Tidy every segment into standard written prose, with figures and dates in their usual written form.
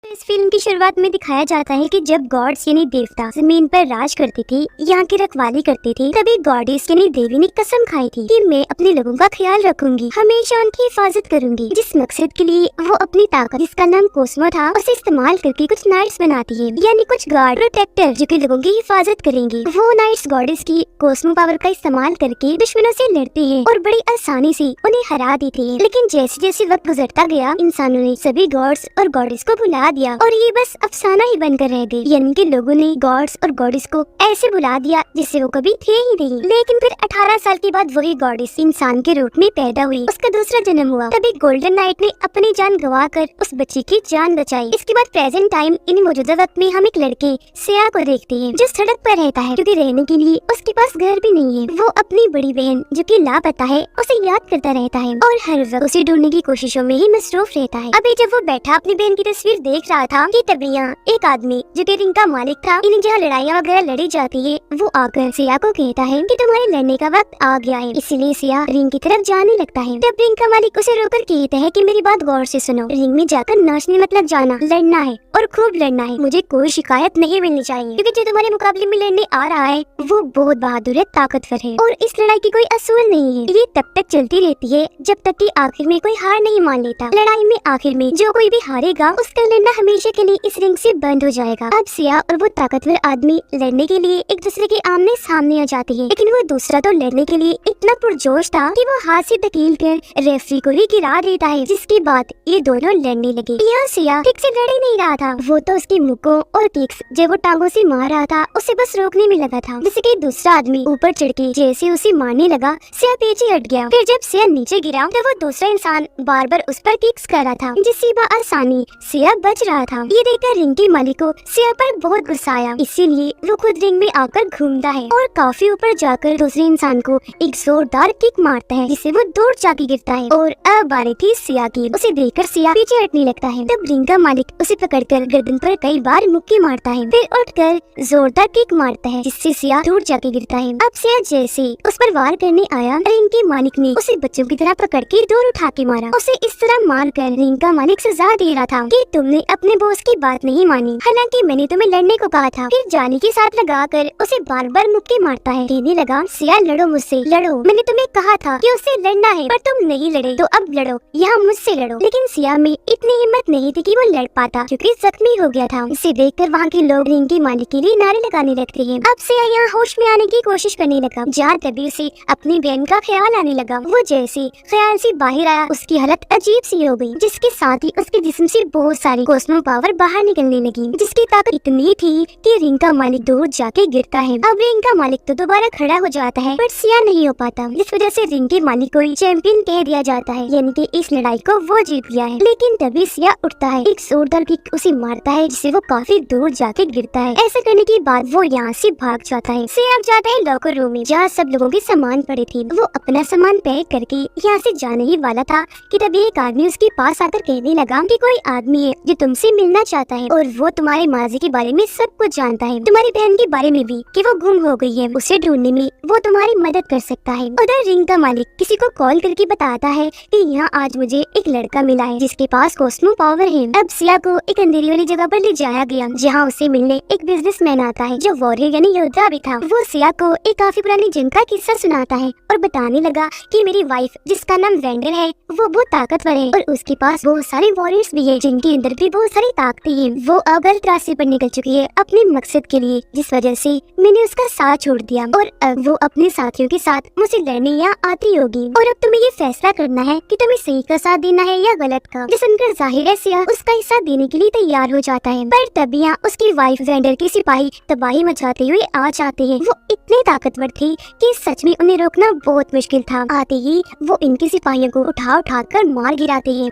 इस फिल्म की शुरुआत में दिखाया जाता है कि जब गॉड्स यानी देवता जमीन पर राज करते थे, यहाँ की रखवाली करते थे, तभी गॉडेस यानी देवी ने कसम खाई थी कि मैं अपने लोगों का ख्याल रखूंगी, हमेशा उनकी हिफाजत करूंगी। जिस मकसद के लिए वो अपनी ताकत, जिसका नाम कोस्मो था, उसे इस्तेमाल करके कुछ नाइट्स बनाती है, यानी कुछ गार्ड प्रोटेक्टर जो कि लोगों की हिफाजत करेंगे। वो नाइट्स गॉडेस की कोस्मो पावर का इस्तेमाल करके दुश्मनों से लड़ते हैं और बड़ी आसानी से उन्हें हरा देते हैं। लेकिन जैसे जैसे वक्त गुजरता गया, इंसानों ने सभी गॉड्स और गॉडेस को भुला दिया और ये बस अफसाना ही बनकर रह गई, यानी कि लोगों ने गॉड्स और गॉडेस को ऐसे बुला दिया जिससे वो कभी थे ही नहीं। लेकिन फिर 18 साल के बाद वही गॉडेस इंसान के रूप में पैदा हुई, उसका दूसरा जन्म हुआ। तभी गोल्डन नाइट ने अपनी जान गंवाकर उस बच्ची की जान बचाई। इसके बाद प्रेजेंट टाइम इन मौजूदा वक्त में हम एक लड़के सिया को देखते हैं जो सड़क पर रहता है, क्योंकि रहने के लिए उसके पास घर भी नहीं है। वो अपनी बड़ी बहन जो कि लापता है उसे याद करता रहता है और हर वक्त उसे ढूंढने की कोशिशों में ही मसरूफ रहता है। अभी जब वो बैठा अपनी बहन की तस्वीर देख रहा था कि तभी यहाँ एक आदमी जो कि रिंग का मालिक था, इन जहाँ लड़ाइयाँ वगैरह लड़ी जाती है, वो आकर सिया को कहता है कि तुम्हारे लड़ने का वक्त आ गया है। इसीलिए सिया रिंग की तरफ जाने लगता है। तब रिंग का मालिक उसे रोकर कहता है कि मेरी बात गौर से सुनो, रिंग में जाकर नाचने मतलब जाना, लड़ना है और खूब लड़ना है। मुझे कोई शिकायत नहीं मिलनी चाहिए, क्योंकि जो तुम्हारे मुकाबले में लड़ने आ रहा है वो बहुत बहादुर है, ताकतवर है और इस लड़ाई की कोई असूल नहीं है। ये तब तक चलती रहती है जब तक कि आखिर में कोई हार नहीं मान लेता। लड़ाई में आखिर में जो कोई भी हारेगा उसका लड़ना हमेशा के लिए इस रिंग से बंद हो जाएगा। अब सिया और वो ताकतवर आदमी लड़ने के लिए एक दूसरे के आमने सामने आ जाते हैं, लेकिन वो दूसरा तो लड़ने के लिए इतना पुरजोश था कि वो हाथ से धकेल कर रेफरी को ही गिरा देता है, जिसके बाद ये दोनों लड़ने लगे। यहाँ सिया ठीक से लड़ ही नहीं रहा था, वो तो उसके मुक्कों और किक्स जब वो टांगों से मार रहा था उसे बस रोकने में लगा था। जैसे कि दूसरा आदमी ऊपर चढ़ के जैसे उसे मारने लगा, सिया पीछे हट गया। फिर जब सिया नीचे गिरा तो वो दूसरा इंसान बार बार उस पर किक्स कर रहा था, जिससे आसानी सिया बच रहा था। ये देखकर रिंग के मालिक को सिया पर बहुत गुस्सा आया, इसीलिए वो खुद रिंग में आकर घूमता है और काफी ऊपर जाकर दूसरे इंसान को एक जोरदार किक मारता है, जिससे वो दूर जाके गिरता है। और अब बारी थी सिया की। उसे देखकर सिया पीछे हटने लगता है। तब रिंग का मालिक उसे पकड़कर गर्दन पर कई बार मुक्के मारता है, फिर उठकर जोरदार किक मारता है, जिससे सिया दूर जाके गिरता है। अब सिया जैसे उस पर वार करने आया, रिंग के मालिक ने उसे बच्चों की तरह पकड़ के दूर उठा के मारा। उसे इस तरह मार कर रिंग का मालिक सजा दे रहा था कि तुमने अपने बॉस की बात नहीं मानी, हालांकि मैंने तुम्हें लड़ने को कहा था। फिर जाने के साथ लगाकर उसे बार बार मुक्के मारता है, कहने लगा सिया लड़ो मुझसे, लड़ो, मैंने तुम्हें कहा था कि उससे लड़ना है, पर तुम नहीं लड़े, तो अब लड़ो, यहाँ मुझसे लड़ो। लेकिन सिया में इतनी हिम्मत नहीं थी कि वो लड़ पाता, क्योंकि जख्मी हो गया था। इसे देखकर वहाँ के लोग रिंग के मालिक के लिए नारे लगाने लगते हैं। अब सिया यहाँ होश में आने की कोशिश करने लगा, जहाँ तभी उसे अपनी बहन का ख्याल आने लगा। वो जैसे ख्याल से बाहर आया, उसकी हालत अजीब सी हो गई, जिसके साथ ही उसके जिस्म से बहुत सारी कोस्मो पावर बाहर निकलने लगी, जिसकी ताकत इतनी थी कि रिंग का मालिक दूर जाके गिरता है। अब रिंग का मालिक तो दोबारा खड़ा हो जाता है, पर सिया नहीं हो पाता, जिस वजह से रिंग के मालिक को चैंपियन कह दिया जाता है, यानी कि इस लड़ाई को वो जीत गया है। लेकिन तभी सिया उठता है, एक जोरदार किक उसे मारता है, जिससे वो काफी दूर जाके गिरता है। ऐसा करने के बाद वो यहाँ से भाग जाता है। सिया अब जाता है लॉकर रूम में, जहाँ सब लोगों के सामान पड़े थे। वो अपना सामान पैक करके यहाँ से जाने ही वाला था कि तभी एक आदमी उसके पास आकर कहने लगा कि कोई आदमी है जो तुमसे मिलना चाहता है और वो तुम्हारे माजी के बारे में सब कुछ जानता है, तुम्हारी बहन के बारे में भी कि वो गुम हो गई है, उसे ढूंढने में वो तुम्हारी मदद कर सकता है। उधर रिंग का मालिक किसी को कॉल करके बताता है कि यहाँ आज मुझे एक लड़का मिला है जिसके पास कॉस्मो पावर है। अब सिया को एक अंधेरी वाली जगह पर ले जाया गया, जहाँ उसे मिलने एक बिजनेसमैन आता है जो वॉरियर यानी योद्धा भी था। वो सिया को एक काफी पुरानी जंग का किस्सा सुनाता है और बताने लगा कि मेरी वाइफ जिसका नाम वेंडर है वो बहुत ताकतवर है और उसके पास बहुत सारे वॉरियर्स भी है, जिनके अंदर भी बहुत सारी ताकतें हैं। वो अब गलत रास्ते पर निकल चुकी है अपने मकसद के लिए, जिस वजह से मैंने उसका साथ छोड़ दिया और अब वो अपने साथियों के साथ मुझसे लड़ने यहाँ आती होगी। और अब तुम्हें ये फैसला करना है कि तुम्हें सही का साथ देना है या गलत का। जो सुनकर जाहिर है सिया उसका हिस्सा देने के लिए तैयार हो जाता है, पर तभी यहाँ उसकी वाइफ वेंडर के सिपाही तबाही मचाते हुए आ जाते हैं। वो इतने ताकतवर थे कि सच में उन्हें रोकना बहुत मुश्किल था। आते ही वो इनके सिपाहियों को उठा कर मार गिराते हैं।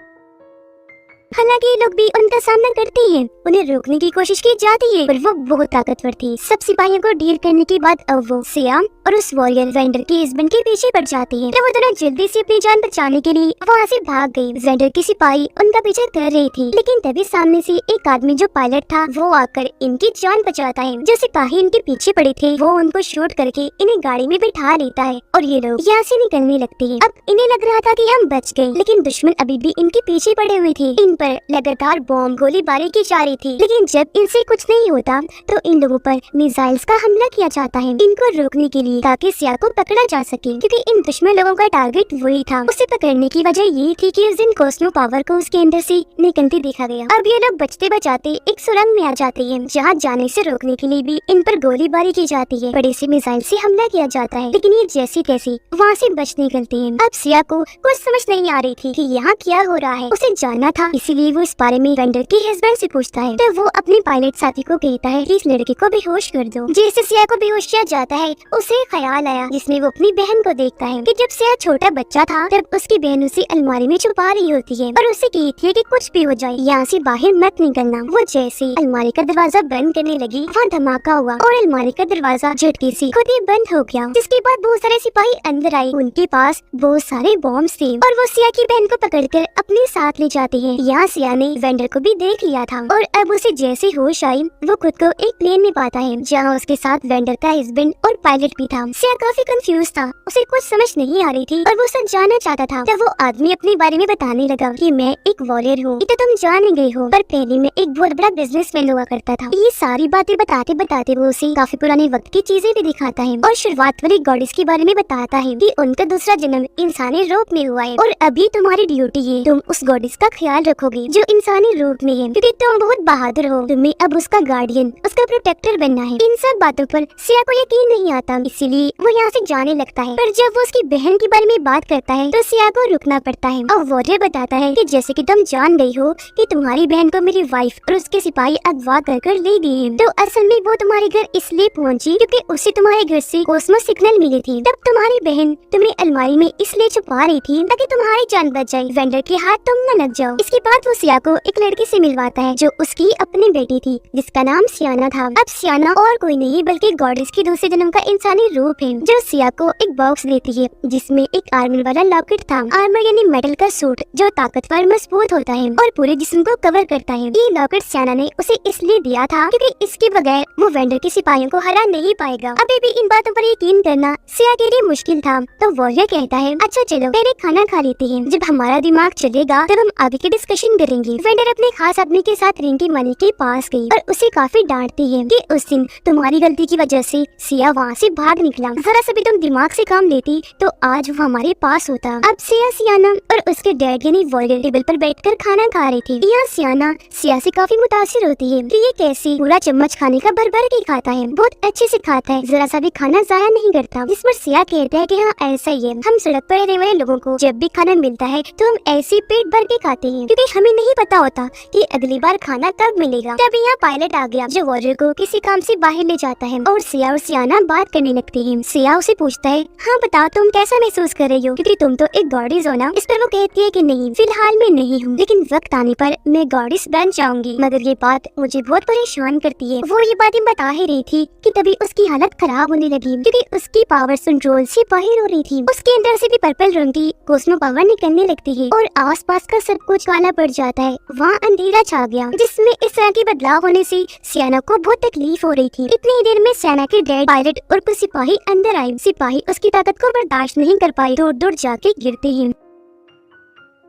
हालांकि ये लोग भी उनका सामना करते हैं, उन्हें रोकने की कोशिश की जाती है, पर वो बहुत ताकतवर थी। सब सिपाहियों को डील करने के बाद अब वो सिया और उस वॉरियर वेंडर के हस्बैंड के पीछे पड़ जाते हैं। तो वो दोनों जल्दी से अपनी जान बचाने के लिए वहाँ से भाग गई। वेंडर की सिपाही उनका पीछे कर रही थी, लेकिन तभी सामने से एक आदमी जो पायलट था वो आकर इनकी जान बचाता है। जो सिपाही इनके पीछे पड़े थे वो उनको शूट करके इन्हें गाड़ी में बिठा लेता है और ये लोग यहाँ से निकलने लगते हैं। अब इन्हें लग रहा था कि हम बच गए, लेकिन दुश्मन अभी भी इनके पीछे पड़े हुए थे। इन पर पर लगातार बॉम्ब गोलीबारी की जा रही थी, लेकिन जब इनसे कुछ नहीं होता तो इन लोगों पर मिसाइल्स का हमला किया जाता है इनको रोकने के लिए, ताकि सिया को पकड़ा जा सके, क्योंकि इन दुश्मन लोगों का टारगेट वही था। उसे पकड़ने की वजह ये थी कि उस दिन कॉस्मो पावर को उसके अंदर से निकलते देखा गया। अब ये लोग बचते बचाते एक सुरंग में आ जाते हैं, जहाँ जाने से रोकने के लिए भी इन पर गोलीबारी की जाती है, बड़े से मिसाइल से हमला किया जाता है, लेकिन ये जैसी तैसी वहाँ से बच निकलते हैं। अब सिया को कुछ समझ नहीं आ रही थी कि यहाँ क्या हो रहा है, उसे जानना था, इसीलिए वो इस बारे में वेंडर के हस्बैंड से पूछता है। तो वो अपने पायलट साथी को कहता है कि इस लड़के को बेहोश कर दो। जैसे सिया को बेहोश किया जाता है, उसे ख्याल आया जिसमें वो अपनी बहन को देखता है कि जब सिया छोटा बच्चा था तब उसकी बहन उसे अलमारी में छुपा रही होती है और उसे कहती है कि कुछ भी हो जाए यहाँ से बाहर मत निकलना। वो जैसे अलमारी का दरवाजा बंद करने लगी, वहाँ धमाका हुआ और अलमारी का दरवाजा झटके से खुद ही बंद हो गया, जिसके बाद बहुत सारे सिपाही अंदर आए, उनके पास बहुत सारे बॉम्ब थे और वो सिया की बहन को पकड़कर अपने साथ ले जाते हैं। यहाँ सिया ने वेंडर को भी देख लिया था और अब उसे जैसे होश आई वो खुद को एक प्लेन में पाता है, जहाँ उसके साथ वेंडर का हस्बैंड और पायलट भी था। सिया काफी कंफ्यूज था, उसे कुछ समझ नहीं आ रही थी और वो सब जानना चाहता था। तब वो आदमी अपने बारे में बताने लगा कि मैं एक वॉरियर हूँ, ये तो तुम जान ही गए हो, पर पहले मैं एक बहुत बड़ा बिजनेसमैन हुआ करता था। ये सारी बातें बताते बताते वो उसे काफी पुराने वक्त की चीजें भी दिखाता है और शुरुआत वाली गॉडेस के बारे में बताता है कि उनका दूसरा जन्म इंसानी रूप में हुआ है और अभी तुम्हारी ड्यूटी है, तुम उस गॉडेस का ख्याल रखोगे जो इंसानी रूप में है, क्योंकि तुम बहुत बहादुर हो, तुम्हें अब उसका गार्डियन, उसका प्रोटेक्टर बनना है। इन सब बातों पर सिया को यकीन नहीं आता, इसीलिए वो यहाँ से जाने लगता है। पर जब वो उसकी बहन के बारे में बात करता है तो सिया को रुकना पड़ता है और वॉरियर बताता है कि जैसे कि तुम जान गई हो कि तुम्हारी बहन को मेरी वाइफ और उसके सिपाही अगवा कर ले गए, तो असल में वो तुम्हारे घर इसलिए पहुंची क्योंकि उसे तुम्हारे घर से कॉस्मो सिग्नल मिली थी। तब तुम्हारी बहन तुम्हें अलमारी में इसलिए छुपा रही थी ताकि तुम्हारी जान बच जाए, वेंडर के हाथ तुम न लग जाओ। इसके बाद वो सिया को एक लड़के से मिलवाता है जो उसकी अपनी बेटी थी, जिसका नाम सियाना था। अब सियाना और कोई नहीं बल्कि गॉडेस की दूसरे जन्म का इंसानी रूप है, जो सिया को एक बॉक्स देती है जिसमें एक आर्मर वाला लॉकेट था। आर्मर यानी मेटल का सूट जो ताकतवर मजबूत होता है और पूरे जिस्म को कवर करता है। ये लॉकेट सियाना ने उसे इसलिए दिया था क्योंकि इसके बगैर वो वेंडर के सिपाहियों को हरा नहीं पाएगा। अभी भी इन बातों पर यकीन करना सिया के लिए मुश्किल था, तो वॉरियर कहता है अच्छा चलो पहले खाना खा लेते हैं, जब हमारा दिमाग चलेगा तब हम आगे की डिस्कशन करेंगे। वेंडर अपने खास आदमी के साथ रिंकी मनी के पास गई और उसे काफी डांटती है कि उस दिन तुम्हारी गलती की वजह से सिया वहाँ से भाग निकला, जरा सा भी तुम दिमाग से काम लेती तो आज वो हमारे पास होता। अब सिया सियाना और उसके डैड यानी वॉरियर टेबल पर बैठकर खाना खा रही थी। यहाँ सियाना सिया से काफी मुतासिर होती है कि ये कैसे पूरा चम्मच खाने का भर भर के खाता है, बहुत अच्छे से खाता है, जरा सा भी खाना जाया नहीं करता। जिस पर सिया कहता है कि हाँ ऐसा ही है, हम सड़क पर रहने वाले लोगों को जब भी खाना मिलता है तो हम ऐसे पेट भर के खाते हैं क्योंकि हमें नहीं पता होता कि अगली बार खाना कब मिलेगा। तब यहाँ पायलट आ गया जो वॉरियर को किसी काम से बाहर ले जाता है और सिया और सियाना बात करने लगती है। सिया उसे पूछता है हाँ बताओ तुम कैसा महसूस कर रही हो, क्योंकि तुम तो एक गॉडेस हो ना। इस पर वो कहती है कि नहीं फिलहाल मैं नहीं हूँ, लेकिन वक्त आने पर मैं गॉडेस बन जाऊंगी। मगर ये बात मुझे बहुत परेशान करती है। वो ये बातें बता ही रही थी कि तभी उसकी हालत खराब होने लगी क्योंकि उसकी पावर कंट्रोल से बाहर हो रही थी। उसके अंदर से भी पर्पल रंग की कॉस्मो पावर निकलने लगती है और आसपास का सब कुछ काला पड़ जाता है। वहाँ अंधेरा छा गया जिसमें इस तरह के बदलाव होने से सियाना को बहुत तकलीफ हो रही थी। इतनी देर में सियाना के डैड पायलट और कुछ सिपाही अंदर आए। सिपाही उसकी ताकत को बर्दाश्त नहीं कर पाए, दूर दूर जाके गिरते हैं।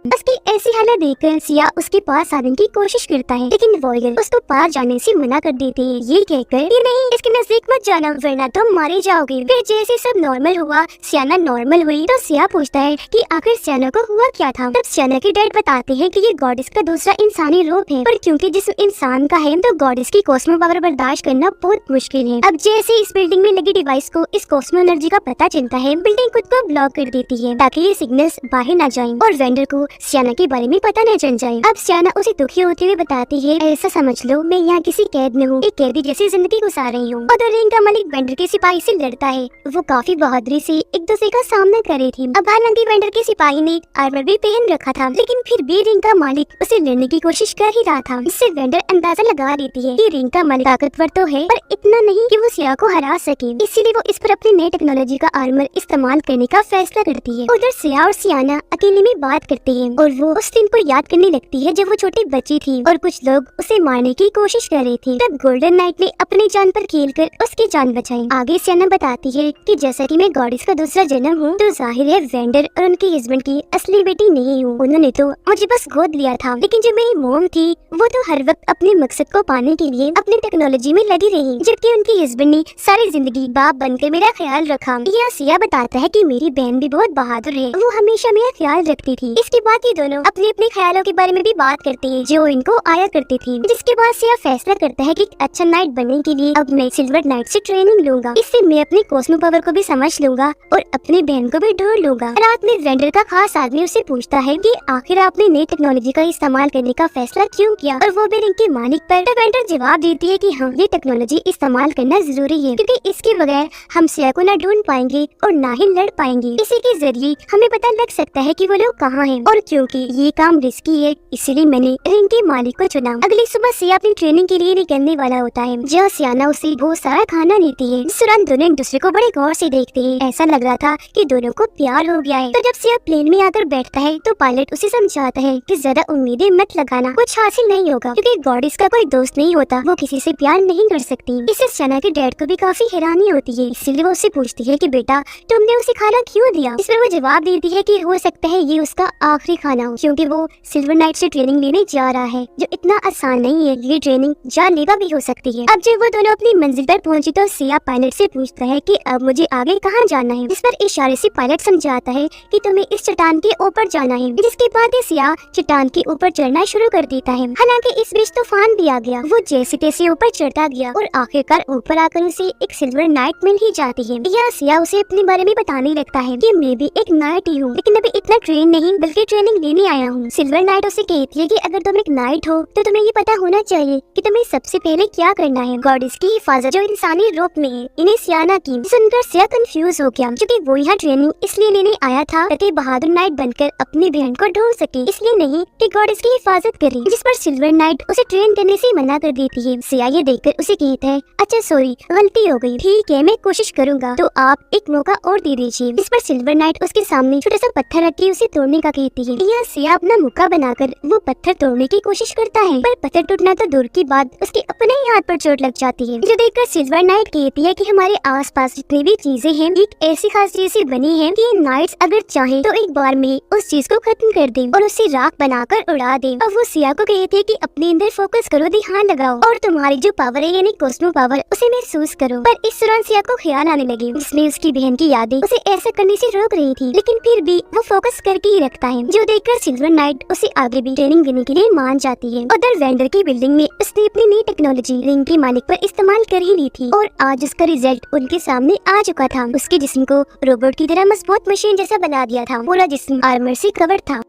उसकी ऐसी हालत देखकर सिया उसके पास आने की कोशिश करता है, लेकिन वॉरियर उसको पार जाने से मना कर देते हैं, ये कहकर कि नहीं इसके नजदीक मत जाना वरना तुम मारे जाओगे। फिर जैसे सब नॉर्मल हुआ, सियाना नॉर्मल हुई, तो सिया पूछता है कि आखिर सियाना को हुआ क्या था। तब सियाना के डैड बताते हैं कि ये गॉडेस का दूसरा इंसानी रूप है, पर क्योंकि जिस्म इंसान का है तो गॉडेस की कॉस्मो पावर बर्दाश्त करना बहुत मुश्किल है। अब जैसे इस बिल्डिंग में लगी डिवाइस को इस कॉस्मो एनर्जी का पता चलता है, बिल्डिंग खुद को ब्लॉक कर देती है ताकि ये सिग्नल्स बाहर न जाएं और वेंडर को सियाना के बारे में पता न चल जाए। अब सियाना उसे दुखी होते हुए बताती है ऐसा समझ लो मैं यहाँ किसी कैद में हूँ, एक कैदी जैसी जिंदगी गुजार रही हूँ। उधर रिंग का मालिक वेंडर के सिपाही से लड़ता है, वो काफी बहादुरी से एक दूसरे का सामना कर रही थी। अब हालांकि वेंडर के सिपाही ने आर्मर भी पहन रखा था, लेकिन फिर भी रिंग का मालिक उसे लड़ने की कोशिश कर ही रहा था। इससे वेंडर अंदाजा लगा लेती है कि रिंग का मालिक ताकतवर तो है पर इतना नहीं कि वो सिया को हरा सके, इसीलिए वो इस पर अपनी नई टेक्नोलॉजी का आर्मर इस्तेमाल करने का फैसला करती है। उधर सिया और सियाना अकेले में बात करते हैं। हैं और वो उस दिन को याद करने लगती है जब वो छोटी बच्ची थी और कुछ लोग उसे मारने की कोशिश कर रहे थे। तब गोल्डन नाइट ने अपनी जान पर खेलकर उसकी जान बचाई। आगे सियाना बताती है कि जैसा कि मैं गॉडेस का दूसरा जन्म हूँ, तो जाहिर है वेंडर और उनके हस्बैंड की असली बेटी नहीं हूँ। उन्होंने तो मुझे बस गोद लिया था, लेकिन जो मेरी मोम थी वो तो हर वक्त अपने मकसद को पाने के लिए अपनी टेक्नोलॉजी में लगी रही, जबकि उनके हस्बैंड ने सारी जिंदगी बाप बनकर मेरा ख्याल रखा। यह सिया बताता है कि मेरी बहन भी बहुत बहादुर है, वो हमेशा मेरा ख्याल रखती थी। इसके बाद ये दोनों अपने अपने ख्यालों के बारे में भी बात करते हैं जो इनको आया करती थी, जिसके बाद सिया फैसला करता है कि एक अच्छा नाइट बनने के लिए अब मैं सिल्वर नाइट से ट्रेनिंग लूंगा। इससे मैं अपने कॉस्मो पावर को भी समझ लूंगा और अपनी बहन को भी ढूंढ लूंगा। रात में वेंडर का खास आदमी उसे पूछता है कि आखिर आपने नई टेक्नोलॉजी का इस्तेमाल करने का फैसला क्यों किया, और वो भी रिंग के मालिक पर। तो वेंडर जवाब देती है कि हाँ, ये टेक्नोलॉजी इस्तेमाल करना जरूरी है, क्योंकि इसके बगैर हम सिया को न ढूंढ पाएंगे और न ही लड़ पाएंगे। इसी के जरिए हमें पता लग सकता है कि वो लोग कहाँ हैं, और क्योंकि ये काम रिस्की है इसलिए मैंने रिंग के मालिक को चुना। अगली सुबह सिया अपनी ट्रेनिंग के लिए निकलने वाला होता है, जहाँ सियाना उसे बहुत सारा खाना देती है। इस दौरान दोनों एक दूसरे को बड़े गौर से देखते हैं। ऐसा लग रहा था कि दोनों को प्यार हो गया है। तो जब सिया प्लेन में आकर बैठता है तो पायलट उसे समझाता है कि ज्यादा उम्मीदें मत लगाना, कुछ हासिल नहीं होगा, क्योंकि गॉडेस का कोई दोस्त नहीं होता, वो किसी से प्यार नहीं कर सकती। इससे सियाना के डैड को भी काफी हैरानी होती है, इसीलिए वो उससे पूछती है कि बेटा तुमने उसे खाना क्यों दिया। इस पर वो जवाब देती है कि हो सकता है ये उसका आखिरी खाना हो, क्योंकि वो सिल्वर नाइट से ट्रेनिंग लेने जा रहा है, जो इतना आसान नहीं है। ये ट्रेनिंग जानलेवा भी हो सकती है। अब जब वो दोनों अपनी मंजिल पर पहुंची तो सिया पायलट से पूछता है कि अब मुझे आगे कहाँ जाना है। इस पर इशारे से पायलट समझाता है कि तुम्हें इस चट्टान के ऊपर जाना है, जिसके बाद सिया चट्टान के ऊपर चढ़ना शुरू कर देता है। हालांकि इस बीच तूफान भी आ गया। वो जैसे तैसे ऊपर चढ़ता गया और आखिरकार ऊपर आकर उसे एक सिल्वर नाइट मिल ही जाती है। यह सिया उसे अपने बारे में बताने लगता है कि मैं भी एक नाइट ही हूँ, लेकिन अभी इतना ट्रेन नहीं बल्कि ट्रेनिंग लेने आया हूँ। सिल्वर नाइट उसे कहती है कि अगर तुम एक नाइट हो तो तुम्हें ये पता होना चाहिए कि तुम्हें सबसे पहले क्या करना है। गॉडेस की हिफाजत जो इंसानी रूप में है। इन्हें सियाना की सुनकर सिया कंफ्यूज हो गया, क्योंकि वो यहाँ ट्रेनिंग इसलिए लेने आया था ताकि बहादुर नाइट बनकर अपनी बहन को ढूंढ सके, इसलिए नहीं कि गॉडेस की हिफाजत करे। जिस पर सिल्वर नाइट उसे ट्रेन करने से मना कर देती है। सिया ये देखकर उसे कहता है अच्छा सॉरी, गलती हो गई, ठीक है मैं कोशिश करूंगा, तो आप एक मौका और दे दीजिए। इस पर सिल्वर नाइट उसके सामने छोटा सा पत्थर रख के उसे तोड़ने का कहती है। यह सिया अपना मौका बनाकर वो पत्थर तोड़ने की कोशिश करता है, पर पत्थर टूटना तो दूर की बात उसके अपने ही हाथ पर चोट लग जाती है, जो देखकर सिल्वर नाइट कहती है कि हमारे आसपास जितनी भी चीजें हैं एक ऐसी खास चीज से बनी है कि नाइट्स अगर चाहे तो एक बार में उस चीज को खत्म कर दे और उसे राख बनाकर उड़ा दे। अब वो सिया को कहती है कि अपने अंदर फोकस करो, ध्यान लगाओ और तुम्हारी जो पावर है यानी कॉस्मो पावर उसे महसूस करो। पर इस दौरान सिया को ख्याल आने लगे जिसमें उसकी बहन की यादें उसे ऐसा करने से रोक रही थी, लेकिन फिर भी वो फोकस करके ही रखता है, जो देखकर सिल्वर नाइट उसे आगे भी ट्रेनिंग देने के लिए मान जाती है। उधर वेंडर की बिल्डिंग में उसने अपनी नई टेक्नोलॉजी रिंग के मालिक पर इस्तेमाल कर ही ली थी और आज उसका रिजल्ट उनके सामने आ चुका था। उसके जिस्म को रोबोट की तरह मजबूत मशीन जैसा बना दिया था, पूरा जिस्म आर्मर से कवर था।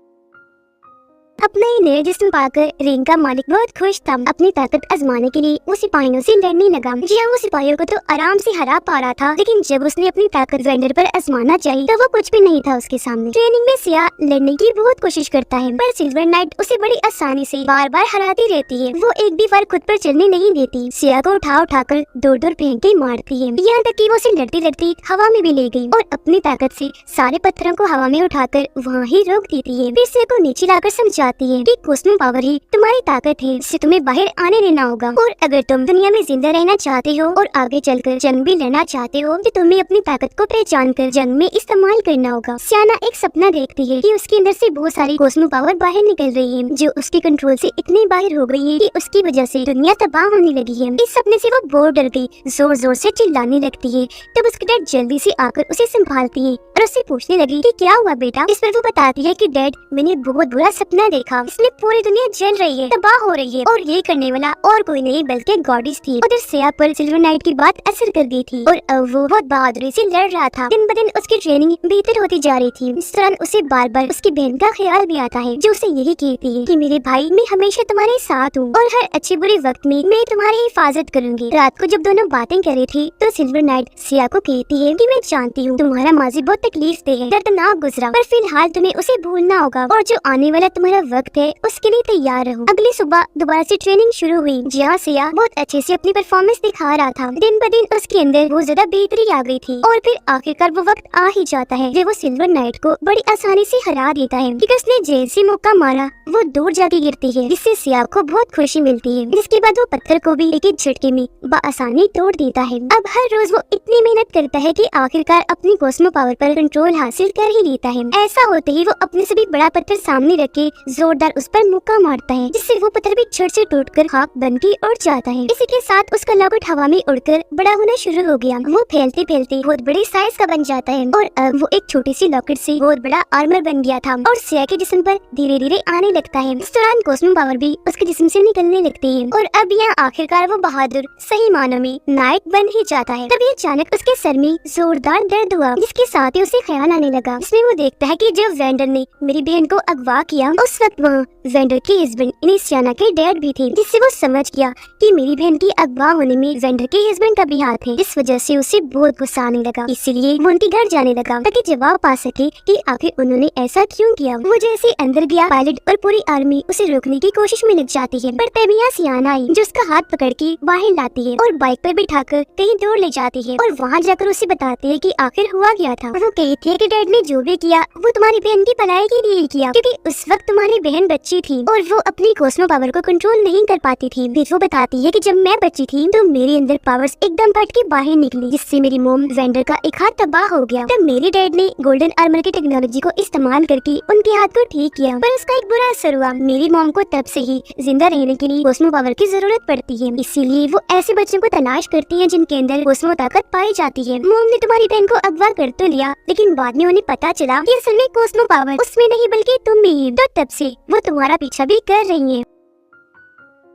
अपना ही नया जिस्म पाकर रिंग का मालिक बहुत खुश था। अपनी ताकत आजमाने के लिए वो सिपाहियों से लड़ने लगा। जी हाँ, वो सिपाहियों को तो आराम से हरा पा रहा था, लेकिन जब उसने अपनी ताकत वेंडर पर आजमाना चाहिए तो वो कुछ भी नहीं था उसके सामने। ट्रेनिंग में सिया लड़ने की बहुत कोशिश करता है, पर सिल्वर नाइट उसे बड़ी आसानी से बार बार हराती रहती है। वो एक भी बार खुद पर चलने नहीं देती, सिया को उठा कर दूर दूर फेंक के मारती है, यहाँ तक कि वो उसे लड़ती लड़ती हवा में भी ले गई और अपनी ताकत से सारे पत्थरों को हवा में उठाकर वहाँ ही रोक देती है। फिर सिया को नीचे लाकर समझाती है कि कॉस्मो पावर ही तुम्हारी ताकत है, जिससे तुम्हें बाहर आने देना होगा, और अगर तुम दुनिया में जिंदा रहना चाहते हो और आगे चलकर जंग भी लड़ना चाहते हो तो तुम्हें अपनी ताकत को पहचान कर जंग में इस्तेमाल करना होगा। सियाना एक सपना देखती है कि उसके अंदर से बहुत सारी कॉस्मो पावर बाहर निकल रही है, जो उसके कंट्रोल से इतनी बाहर हो गई है कि उसकी वजह से दुनिया तबाह होने लगी है। इस सपने से वो बहुत डर गई, जोर जोर से चिल्लाने लगती है। तब उसके डैड जल्दी से आकर उसे संभालती है और उससे पूछने लगी कि क्या हुआ बेटा। इस पर वो बताती है कि डैड मैंने बहुत बुरा सपना देखा, इसमें पूरी दुनिया जल रही है, तबाह हो रही है, और ये करने वाला और कोई नहीं बल्कि गॉडेस थी। उधर सिया पर सिल्वर नाइट की बात असर कर गई थी और अब वो बहुत बहादुरी से लड़ रहा था। दिन ब दिन उसकी ट्रेनिंग बेहतर होती जा रही थी। इस दौरान उसे बार बार उसकी बहन का ख्याल भी आता है, जो उसे यही कहती है कि मेरे भाई मैं हमेशा तुम्हारे साथ हूँ और हर अच्छे बुरे वक्त में मैं तुम्हारी हिफाजत करूंगी। रात को जब दोनों बातें कर रही थी तो सिल्वर नाइट सिया को कहती है कि मैं जानती हूँ तुम्हारा माजी बहुत तकलीफ दे है, दर्दनाक गुजरा, पर फिलहाल तुम्हें उसे भूलना होगा और जो आने वाला तुम्हारा वक्त है उसके लिए तैयार रहो। अगली सुबह दोबारा से ट्रेनिंग शुरू हुई, जहाँ सिया बहुत अच्छे से अपनी परफॉर्मेंस दिखा रहा था। दिन ब दिन उसके अंदर बहुत ज्यादा बेहतरी आ गई थी और फिर आखिरकार वो वक्त आ ही जाता है जब वो सिल्वर नाइट को बड़ी आसानी से हरा देता है, क्योंकि उसने जैसे मौका मारा वो दूर जाके गिरती है, जिससे सिया को बहुत खुशी मिलती है। जिसके बाद वो पत्थर को भी एक एक झटके में बआसानी तोड़ देता है। अब हर रोज वो इतनी मेहनत करता है कि आखिरकार अपनी कॉस्मो पावर पर कंट्रोल हासिल कर ही लेता है। ऐसा होते ही वो अपने से भी बड़ा पत्थर सामने रख के जोरदार उस पर मुक्का मारता है, जिससे वो पत्थर भी छड़ से टूटकर खाक बन के उड़ जाता है। इसी के साथ उसका लॉकेट हवा में उड़कर बड़ा होना शुरू हो गया। वो फैलते फैलते बहुत बड़े साइज का बन जाता है और अब वो एक छोटी सी लॉकेट से बहुत बड़ा आर्मर बन गया था और सिया के जिस्म पर धीरे धीरे आने लगता है। इस दौरान कॉस्मो पावर भी उसके जिस्म से निकलने लगती है और अब यहाँ आखिरकार वो बहादुर सही मानों में नाइट बन ही जाता है। तभी अचानक उसके सर में जोरदार दर्द हुआ, जिसके साथ ही उसे ख्याल आने लगा। इसमें वो देखता है कि जब वेंडर ने मेरी बहन को अगवा किया उस वक्त वहाँ वेंडर के हस्बैंड यानी सियाना के डैड भी थे, जिससे वो समझ गया कि मेरी बहन की अगवा होने में वेंडर के हस्बैंड का भी हाथ है। इस वजह से उसे बहुत गुस्सा आने लगा, इसीलिए वो उनके घर जाने लगा ताकि जवाब पा सके कि आखिर उन्होंने ऐसा क्यों किया। वो जैसे अंदर गया, पायलट और पूरी आर्मी उसे रोकने की कोशिश में लग जाती है, पर तभी यहाँ सियाना आई जो उसका हाथ पकड़ के बाहर लाती है और बाइक पर बिठाकर कहीं दूर ले जाती है और वहाँ जाकर उसे बताती है कि आखिर हुआ क्या था। वो कहती है कि डैड ने जो भी किया वो तुम्हारी बहन की भलाई के लिए किया, क्योंकि उस वक्त तुम्हारी बहन बच्ची थी और वो अपनी कॉस्मो पावर को कंट्रोल नहीं कर पाती थी। फिर वो बताती है कि जब मैं बच्ची थी तो मेरे अंदर पावर्स एकदम फट के बाहर निकली, जिससे मेरी मोम वेंडर का एक हाथ तबाह हो गया। तब मेरे डैड ने गोल्डन आर्मर की टेक्नोलॉजी को इस्तेमाल करके उनके हाथ को ठीक किया, पर उसका एक बुरा असर हुआ। मेरी मोम को तब से ही जिंदा रहने के लिए कॉस्मो पावर की जरूरत पड़ती है, इसीलिए वो ऐसे बच्चों को तलाश करती है जिनके अंदर कॉस्मो ताकत पाई जाती है। मोम ने तुम्हारी बहन को अगवा कर तो लिया, लेकिन बाद में उन्हें पता चला कि असल में कॉस्मो पावर उसमें नहीं बल्कि तुम में ही, तो तब से वो तुम्हारा पीछा भी कर रही है।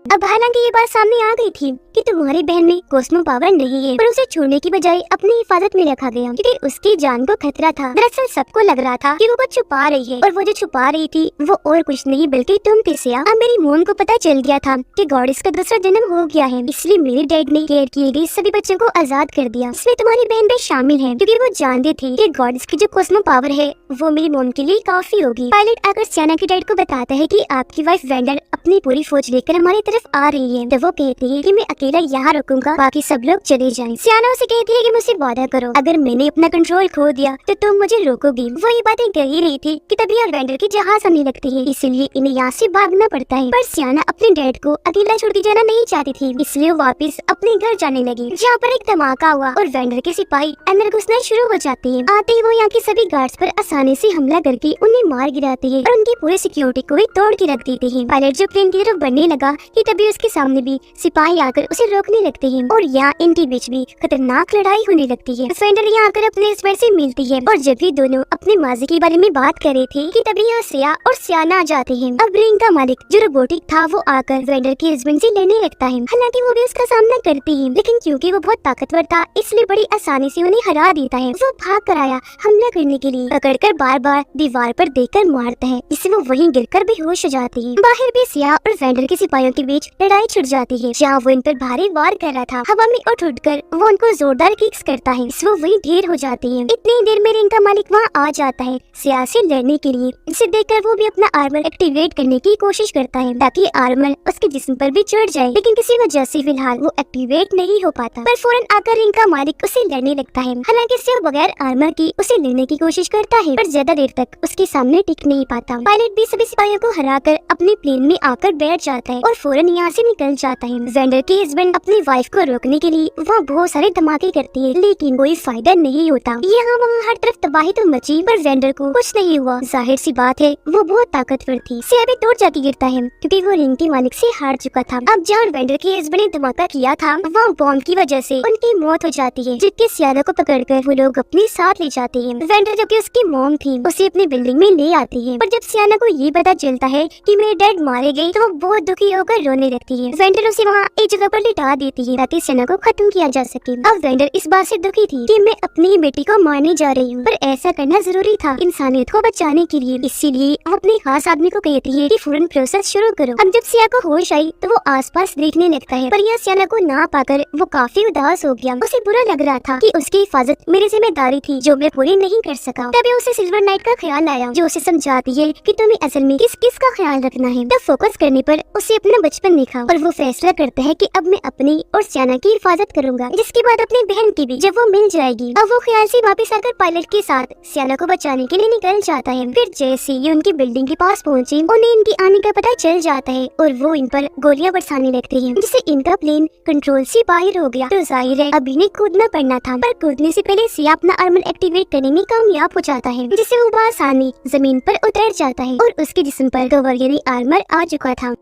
अब हालांकि ये बात सामने आ गई थी कि तुम्हारी बहन में कॉस्मो पावर नहीं है, पर उसे छोड़ने की बजाय अपनी हिफाजत में रखा गया क्योंकि उसकी जान को खतरा था। दरअसल सबको लग रहा था कि वो कुछ छुपा रही है और वो जो छुपा रही थी वो और कुछ नहीं बल्कि तुम थी सिया। अब मेरी मोम को पता चल गया था कि गॉडेस का दूसरा जन्म हो गया है, इसलिए मेरे डैड ने केयर किए गए सभी बच्चों को आजाद कर दिया। इसमें तुम्हारी बहन भी शामिल है, क्योंकि वो जानते थे कि गॉडेस की जो कॉस्मो पावर है वो मेरी मोम के लिए काफी होगी। पायलट आकर सियाना के डैड को बताता है कि आपकी वाइफ वेंडर अपनी पूरी फौज लेकर हमारी तरफ आ रही है। तो वो कहती है कि मैं अकेला यहाँ रुकूंगा, बाकी सब लोग चले जाएं। सियाना उसे कहती है कि मुझसे वादा करो, अगर मैंने अपना कंट्रोल खो दिया तो तुम मुझे रोकोगी। वो ये बातें कह ही रही थी कि तभी वेंडर की जहाज आने लगती है, इसलिए इन्हें यहाँ से भागना पड़ता है। पर सियाना अपने डैड को अकेला छोड़ के जाना नहीं चाहती थी, इसलिए वो वापस अपने घर जाने लगी, जहाँ पर एक धमाका हुआ और वेंडर के सिपाही अंदर घुसना शुरू हो जाते हैं। आते ही वो यहाँ के सभी गार्ड्स पर आसानी से हमला करके उन्हें मार गिराती है और उनकी पूरी सिक्योरिटी को भी तोड़ के रख देती है। पायलट जो प्लेन की तरफ बढ़ने लगा कि तभी उसके सामने भी सिपाही आकर उसे रोकने लगते हैं और यहाँ इनके बीच भी खतरनाक लड़ाई होने लगती है। वेंडर यहाँ आकर अपने हस्बैंड से मिलती है और जब भी दोनों अपने माजी के बारे में बात कर रहे थे कि तभी यहाँ सिया और सियाना आ जाते हैं। अब रिंग का मालिक जो रोबोटिक था वो आकर वेंडर के हस्बैंड से लड़ने लगता है। हालांकि वो भी उसका सामना करती है, लेकिन क्योंकि वो बहुत ताकतवर था इसलिए बड़ी आसानी से उन्हें हरा देता है। वो भाग कर आया हमला करने के लिए, पकड़कर बार बार दीवार पर देकर मारता है, जिससे वो वहीं गिरकर बेहोश हो जाती है। बाहर भी सिया और वेंडर के सिपाहियों के बीच लड़ाई छिड़ जाती है, जहाँ वो इन पर भारी वार कर रहा था। हवा में उठकर वो उनको जोरदार किक्स करता है, वो वहीं ढेर हो जाती है। इतनी देर में रिंग का मालिक वहाँ आ जाता है सिया से लड़ने के लिए। इसे देखकर वो भी अपना आर्मर एक्टिवेट करने की कोशिश करता है ताकि आर्मर उसके जिस्म पर भी चढ़ जाए, लेकिन किसी वजह से फिलहाल वो एक्टिवेट नहीं हो पाता। पर फौरन आकर रिंग का मालिक उसे लड़ने लगता है। हालांकि सिर्फ बगैर आर्मर की उसे लेने की कोशिश करता है, पर ज्यादा देर तक उसके सामने टिक नहीं पाता। पायलट भी सभी सिपाहियों को हराकर अपने प्लेन में आकर बैठ जाता है और फौरन यहाँ से निकल जाता है। वेंडर के हस्बैंड अपनी वाइफ को रोकने के लिए वहाँ बहुत सारे धमाके करती है, लेकिन कोई फायदा नहीं होता। यहाँ वहाँ हर तरफ तबाही तो मची, पर वेंडर को कुछ नहीं हुआ। जाहिर सी बात है वो बहुत ताकतवर थी। सिया भी टूट जाके गिरता है क्योंकि वो रिंग के मालिक से हार चुका था। अब जहाँ वेंडर के हस्बैंड ने धमाका किया था वहाँ बॉम्ब की वजह से उनकी मौत हो जाती है, जिसके सियाना को पकड़कर वो लोग अपने साथ ले जाते हैं। वेंडर जो कि उसकी मॉम थी उसे अपनी बिल्डिंग में ले आती है, पर जब सियाना को ये पता चलता है कि मेरे डैड मारे गए तो वो बहुत दुखी होकर रोने लगती है। वेंडर उसे वहाँ एक जगह पर लिटा देती है ताकि सियाना को खत्म किया जा सके। अब वेंडर इस बात से दुखी थी कि मैं अपनी ही बेटी को मारने जा रही हूँ, पर ऐसा करना जरूरी था इंसानियत को बचाने के लिए। इसीलिए अपने खास आदमी को कहती है कि फौरन प्रोसेस शुरू करो। अब जब सिया को होश आई तो वो आसपास देखने लगता है, पर यह सियाना को ना पाकर वो काफी उदास हो गया। उसे बुरा लग रहा था कि उसकी हिफाजत मेरी जिम्मेदारी थी जो मैं पूरी नहीं कर सका। तभी उसे सिल्वर नाइट का ख्याल आया जो उसे समझाती है कि तुम्हें असल में किस किस का ख्याल रखना है। तब फोकस करने पर उसे अपना बचपन दिखा और वो फैसला करता है कि अब मैं अपनी और सियाना की हिफाजत करूंगा, जिसके बाद अपनी बहन की भी जब वो मिल जाएगी। अब वो ख्याल से वापस आकर पायलट के साथ सियाना को बचाने के लिए निकल जाता है। फिर जैसे ये उनकी बिल्डिंग के पास पहुंचे, उन्हें इनकी आने का पता चल जाता है और वो इन पर गोलियां बरसाने लगती हैं, जिससे इनका प्लेन कंट्रोल से बाहर हो गया। तो जाहिर है अभी ने कूदना पड़ना था, पर कूदने से पहले सिया अपना आर्मर एक्टिवेट करने में कामयाब हो जाता है, जिससे वो बआसानी जमीन पर उतर जाता है और उसके जिस्म पर कवर यानी आर्मर आ चुका था।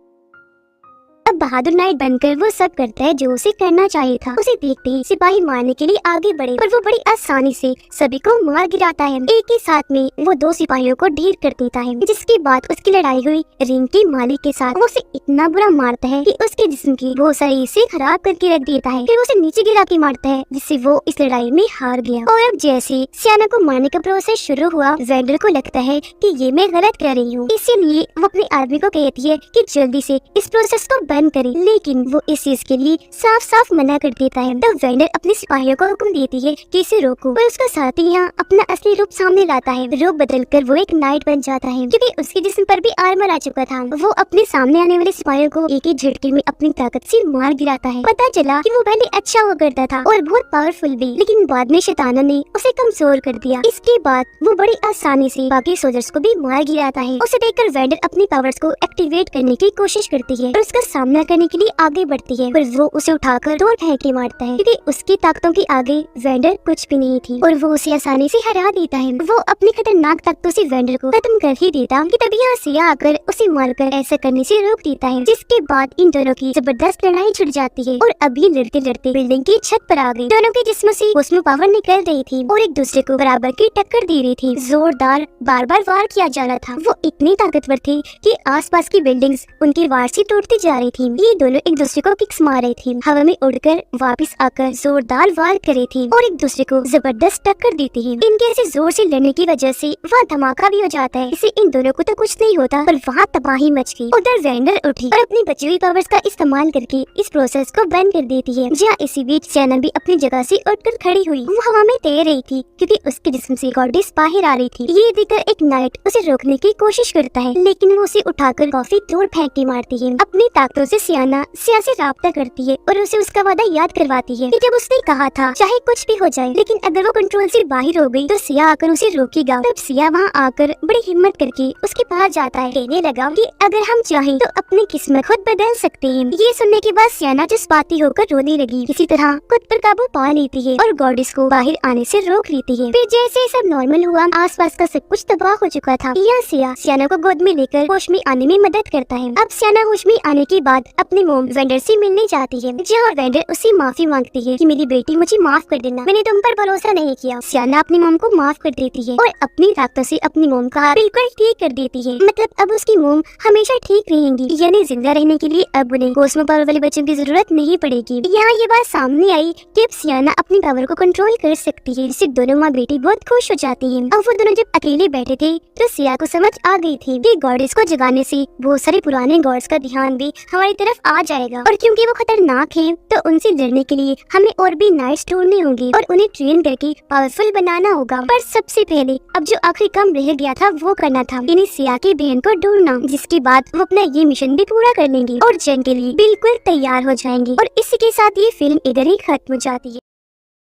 अब बहादुर नाइट बनकर वो सब करता है जो उसे करना चाहिए था। उसे देखते ही सिपाही मारने के लिए आगे बढ़े और वो बड़ी आसानी से सभी को मार गिराता है। एक ही साथ में वो 2 सिपाहियों को ढेर कर देता है, जिसके बाद उसकी लड़ाई हुई रिंग के मालिक के साथ। वो उसे इतना बुरा मारता है कि उसके जिस्म की बहुत सारी हिस्से खराब करके रख देता है। फिर उसे नीचे गिरा के मारता है, जिससे वो इस लड़ाई में हार गया। और अब जैसे सियाना को मारने का प्रोसेस शुरू हुआ, वेंडर को लगता है कि ये मैं गलत कर रही हूँ, इसीलिए वो अपने आदमी को कहती है कि जल्दी से इस प्रोसेस को बंद करे, लेकिन वो इस चीज के लिए साफ साफ मना कर देता है। तब वेंडर अपने सिपाहियों को हुक्म देती है कि इसे रोको, और उसका साथी यहाँ अपना असली रूप सामने लाता है। रूप बदलकर वो एक नाइट बन जाता है, क्योंकि उसके जिस्म पर भी आर्मर आ चुका था। वो अपने सामने आने वाले सिपाहियों को एक ही झटके में अपनी ताकत से मार गिराता है। पता चला कि वो पहले अच्छा हुआ करता था और बहुत पावरफुल भी, लेकिन बाद में शैतानों ने उसे कमजोर कर दिया। इसके बाद वो बड़ी आसानी से बाकी सोल्जर्स को भी मार गिराता है। उसे देखकर वेंडर अपनी पावर्स को एक्टिवेट करने की कोशिश करती है और उसका सामना करने के लिए आगे बढ़ती है, पर वो उसे उठाकर तोड़ फेंक के मारता है, क्योंकि उसकी ताकतों के आगे वेंडर कुछ भी नहीं थी और वो उसे आसानी से हरा देता है। वो अपनी खतरनाक ताकतों से वेंडर को खत्म कर ही देता कि तभी यहाँ सिया आकर उसे मारकर ऐसा करने से रोक देता है, जिसके बाद इन दोनों की जबरदस्त लड़ाई छिड़ जाती है और अभी लड़ते लड़ते बिल्डिंग की छत पर आ गई। दोनों के जिस्मों से कॉस्मो पावर निकल रही थी और एक दूसरे को बराबर की टक्कर दे रही थी। जोरदार बार बार वार किया जा रहा था। वो इतनी ताकतवर थी कि आसपास की बिल्डिंग्स उनके वार से टूटती जा रही थी। ये दोनों एक दूसरे को किक्स मार रही थी, हवा में उड़कर वापस आकर जोरदार वार कर रही थी और एक दूसरे को जबरदस्त टक्कर देती है। इनके ऐसे जोर से लड़ने की वजह से वहाँ धमाका भी हो जाता है। इससे इन दोनों को तो कुछ नहीं होता, पर वहाँ तबाही मच गई। उधर वेंडर उठी और अपनी बची हुई पावर्स का इस्तेमाल करके इस प्रोसेस को बंद कर देती है। जहाँ इसी बीच सियाना भी अपनी जगह से उठकर खड़ी हुई। वो हवा में तैर रही थी क्योंकि उसके जिस्म से गॉडेस बाहर आ रही थी। ये देखकर एक नाइट उसे रोकने की कोशिश करता है, लेकिन वो उसे उठाकर काफी तोड़ फेंक के मारती है। अपनी ताकतों से सिया से राब्ता करती है और उसे उसका वादा याद करवाती है कि जब उसने कहा था चाहे कुछ भी हो जाए, लेकिन अगर वो कंट्रोल से बाहर हो गई तो सिया आकर उसे रोकेगा। तब सिया वहाँ आकर बड़ी हिम्मत करके उसके पास जाता है, कहने लगा कि अगर हम चाहें तो अपनी किस्मत खुद बदल सकते हैं। ये सुनने के बाद सियाना जज्बाती होकर रोने लगी। किसी तरह खुद पर काबू पा लेती है और गॉडेस को बाहर आने से रोक लेती है। फिर जैसे सब नॉर्मल हुआ, आसपास का सब कुछ तबाह हो चुका था। यह सियाना को गोद में लेकर होश में आने में मदद करता है। अब सियाना होश में आने के बाद अपनी मोम वेंडर से मिलने जाती है, जहाँ वेंडर उससे माफी मांगती है कि मेरी बेटी मुझे माफ कर देना, मैंने तुम पर भरोसा नहीं किया। सियाना अपनी मोम को माफ कर देती है और अपनी ताकतों से अपनी मोम का बिल्कुल ठीक कर देती है। मतलब अब उसकी मोम हमेशा ठीक रहेंगी, यानी जिंदा रहने के लिए अब उन्हें कॉस्मो पावर वाले बच्चों की जरूरत नहीं पड़ेगी। यहाँ ये बात सामने आई कि अब सियाना अपनी पावर को कंट्रोल कर सकती है, जिससे दोनों माँ बेटी बहुत खुश हो जाती है। अब वो दोनों जब अकेले बैठे थे तो सिया को समझ आ गई थी कि गॉडेस को जगाने से बहुत सारे पुराने गॉड्स का ध्यान भी हमारी तरफ आ जाएगा, और क्योंकि वो खतरनाक हैं तो उनसे लड़ने के लिए हमें और भी नाइट्स ढूंढने होंगे और उन्हें ट्रेन करके पावरफुल बनाना होगा। पर सबसे पहले अब जो आखिरी काम रह गया था वो करना था, यानी सिया की बहन को ढूंढना, जिसके बाद वो अपना ये मिशन भी पूरा कर लेंगे और जंग के लिए बिल्कुल तैयार हो जाएंगे। और इसी के साथ ये फिल्म इधर ही खत्म हो जाती है।